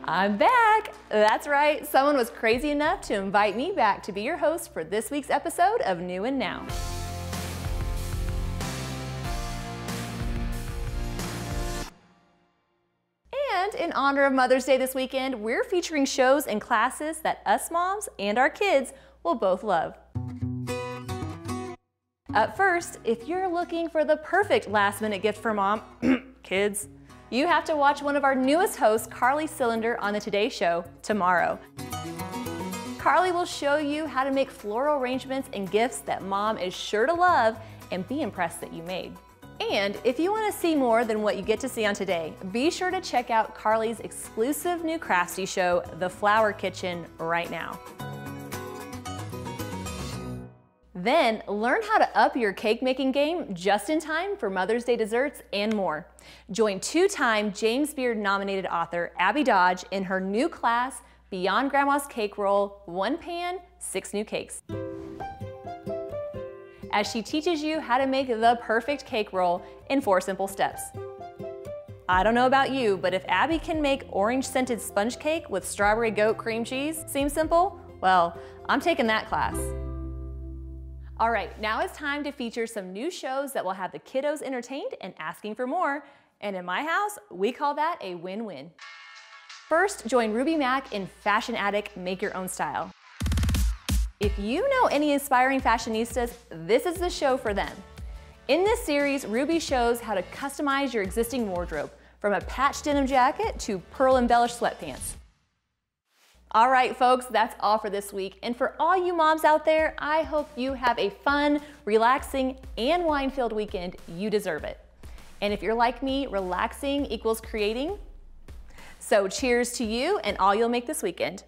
I'm back! That's right, someone was crazy enough to invite me back to be your host for this week's episode of New and Now. And in honor of Mother's Day this weekend, we're featuring shows and classes that us moms and our kids will both love. Up first, if you're looking for the perfect last-minute gift for mom, kids, you have to watch one of our newest hosts, Carly Cylinder, on the Today Show tomorrow. Carly will show you how to make floral arrangements and gifts that mom is sure to love and be impressed that you made. And if you want to see more than what you get to see on Today, be sure to check out Carly's exclusive new Craftsy show, The Flower Kitchen, right now. Then learn how to up your cake making game just in time for Mother's Day desserts and more. Join two-time James Beard nominated author Abby Dodge in her new class, Beyond Grandma's Cake Roll, 1 pan, 6 new cakes, as she teaches you how to make the perfect cake roll in 4 simple steps. I don't know about you, but if Abby can make orange-scented sponge cake with strawberry goat cream cheese seem simple, well, I'm taking that class. All right, now it's time to feature some new shows that will have the kiddos entertained and asking for more. And in my house, we call that a win-win. First, join Ruby Mack in Fashion Attic Make Your Own Style. If you know any inspiring fashionistas, this is the show for them. In this series, Ruby shows how to customize your existing wardrobe, from a patched denim jacket to pearl-embellished sweatpants. All right, folks, that's all for this week. And for all you moms out there, I hope you have a fun, relaxing, and wine-filled weekend. You deserve it. And if you're like me, relaxing equals creating. So cheers to you and all you'll make this weekend.